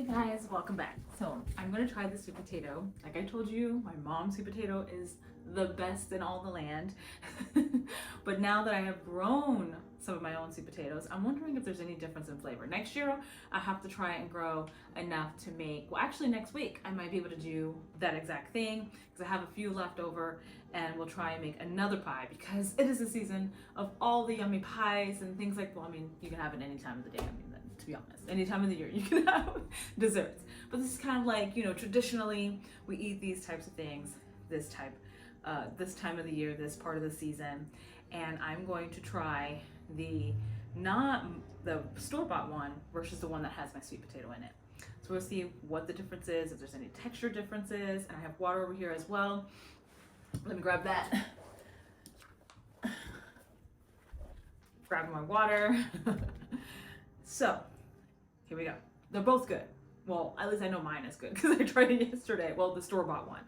Hey guys, welcome back. So I'm gonna try the sweet potato. Like I told you, my mom's sweet potato is the best in all the land. But now that I have grown some of my own sweet potatoes, I'm wondering if there's any difference in flavor. Next year, I have to try and grow enough to make, well actually next week, I might be able to do that exact thing because I have a few left over and we'll try and make another pie because it is the season of all the yummy pies and things like, well, I mean, you can have it any time of the day. I mean, to be honest, any time of the year you can have desserts. But this is kind of like, traditionally we eat these types of things this time of the year, this part of the season. And I'm going to try the not the store-bought one versus the one that has my sweet potato in it. So we'll see what the difference is, if there's any texture differences. And I have water over here as well. Let me grab that. Grab my water. So here we go. They're both good. Well, at least I know mine is good because I tried it yesterday. Well, the store-bought one.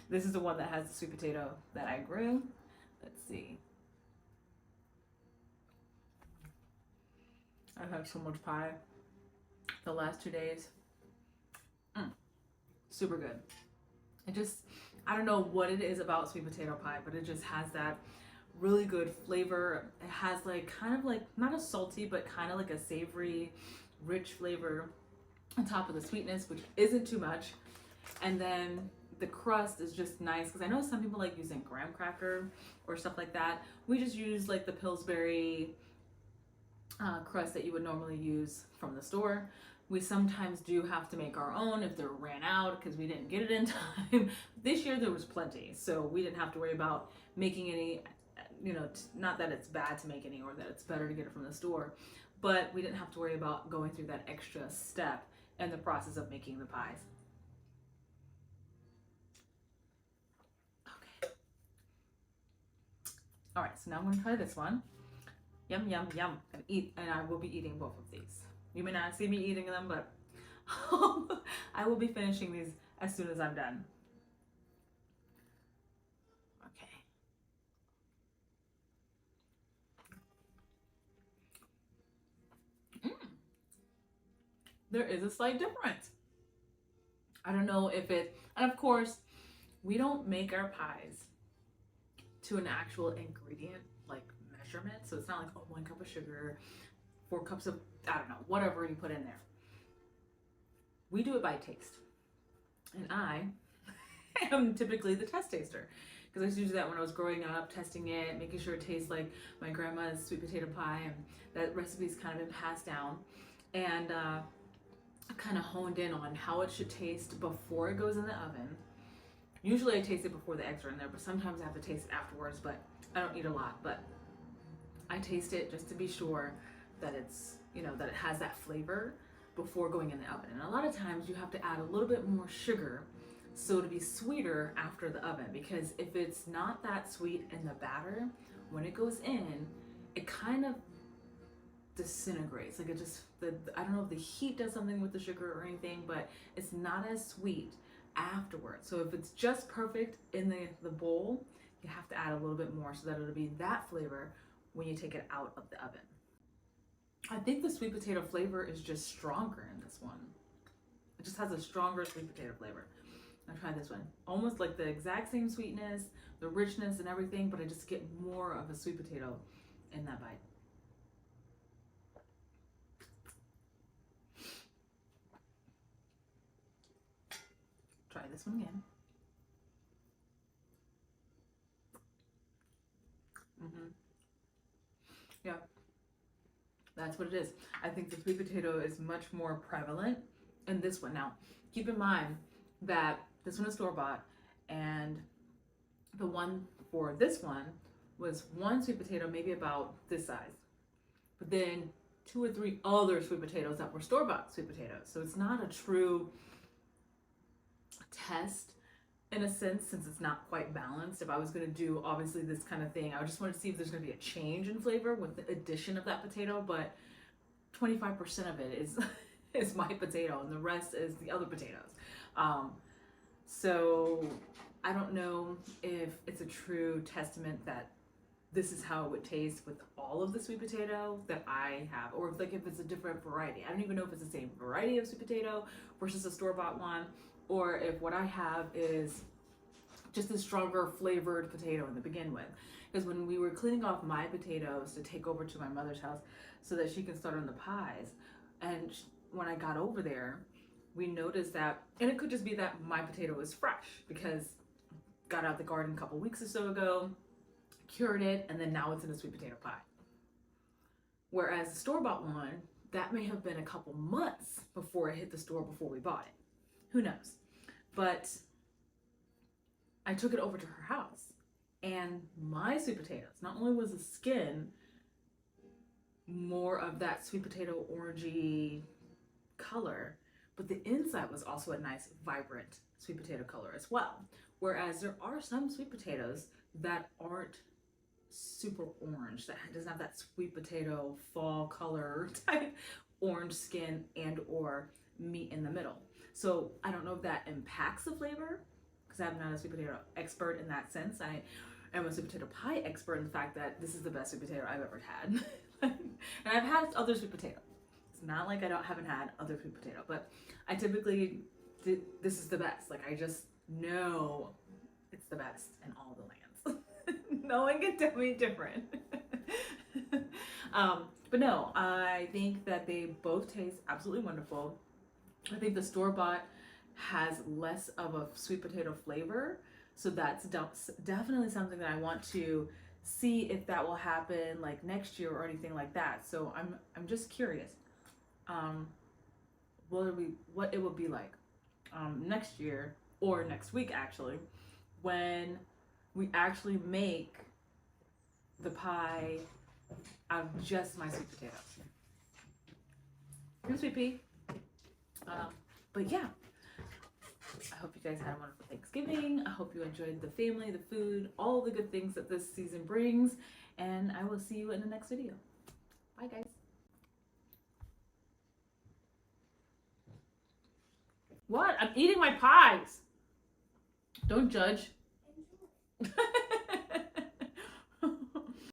This is the one that has the sweet potato that I grew. Let's see. I've had so much pie the last 2 days. Super good. I don't know what it is about sweet potato pie, but it just has that really good flavor. It has kind of not a salty, but kind of like a savory, rich flavor on top of the sweetness, which isn't too much. And then the crust is just nice because I know some people like using graham cracker or stuff like that. We just use like the Pillsbury crust that you would normally use from the store. We sometimes do have to make our own if they're ran out because we didn't get it in time. This year there was plenty, so we didn't have to worry about making any, not that it's bad to make any or that it's better to get it from the store, but we didn't have to worry about going through that extra step in the process of making the pies. Okay. All right, so now I'm gonna try this one. Yum, yum, yum. And I will be eating both of these. You may not see me eating them, but I will be finishing these as soon as I'm done. Okay. There is a slight difference. I don't know if and of course, we don't make our pies to an actual ingredient like measurement. So it's not like, oh, 1 cup of sugar, 4 cups of, I don't know, whatever you put in there. We do it by taste. And I am typically the test taster because I used to do that when I was growing up, testing it, making sure it tastes like my grandma's sweet potato pie, and that recipe's kind of been passed down. And I kind of honed in on how it should taste before it goes in the oven. Usually I taste it before the eggs are in there, but sometimes I have to taste it afterwards, but I don't eat a lot, but I taste it just to be sure that it's, that it has that flavor before going in the oven. And a lot of times you have to add a little bit more sugar so to be sweeter after the oven, because if it's not that sweet in the batter, when it goes in, it kind of disintegrates. Like I don't know if the heat does something with the sugar or anything, but it's not as sweet afterwards. So if it's just perfect in the bowl, you have to add a little bit more so that it'll be that flavor when you take it out of the oven. I think the sweet potato flavor is just stronger in this one. It just has a stronger sweet potato flavor. I'll try this one. Almost like the exact same sweetness, the richness and everything, but I just get more of a sweet potato in that bite. Try this one again. Yeah, that's what it is. I think the sweet potato is much more prevalent in this one. Now, keep in mind that this one is store-bought, and the one for this one was one sweet potato, maybe about this size, but then 2 or 3 other sweet potatoes that were store-bought sweet potatoes. So it's not a true test in a sense, since it's not quite balanced. If I was going to do obviously this kind of thing, I just wanted to see if there's going to be a change in flavor with the addition of that potato, but 25% of it is my potato and the rest is the other potatoes. So I don't know if it's a true testament that this is how it would taste with all of the sweet potato that I have, or like if it's a different variety. I don't even know if it's the same variety of sweet potato versus a store-bought one, or if what I have is just a stronger flavored potato to begin with. Because when we were cleaning off my potatoes to take over to my mother's house so that she can start on the pies, and when I got over there, we noticed that, and it could just be that my potato was fresh because got out the garden a couple weeks or so ago, cured it, and then now it's in a sweet potato pie. Whereas the store-bought one, that may have been a couple months before it hit the store before we bought it. Who knows? But I took it over to her house, and my sweet potatoes, not only was the skin more of that sweet potato orangey color, but the inside was also a nice vibrant sweet potato color as well. Whereas there are some sweet potatoes that aren't super orange, that doesn't have that sweet potato fall color type orange skin and or meat in the middle. So I don't know if that impacts the flavor, because I'm not a sweet potato expert in that sense. I am a sweet potato pie expert in the fact that this is the best sweet potato I've ever had. And I've had other sweet potato. It's not like haven't had other sweet potato, but I typically this is the best. Like, I just know it's the best in all the lands. No one can tell me different. But no, I think that they both taste absolutely wonderful. I think the store-bought has less of a sweet potato flavor, so that's definitely something that I want to see if that will happen like next year or anything like that. So I'm just curious what it will be like next year, or next week actually, when we actually make the pie out of just my sweet potatoes. Here's Sweet Pea. But yeah, I hope you guys had a wonderful Thanksgiving. I hope you enjoyed the family, the food, all the good things that this season brings. And I will see you in the next video. Bye, guys. What? I'm eating my pies. Don't judge.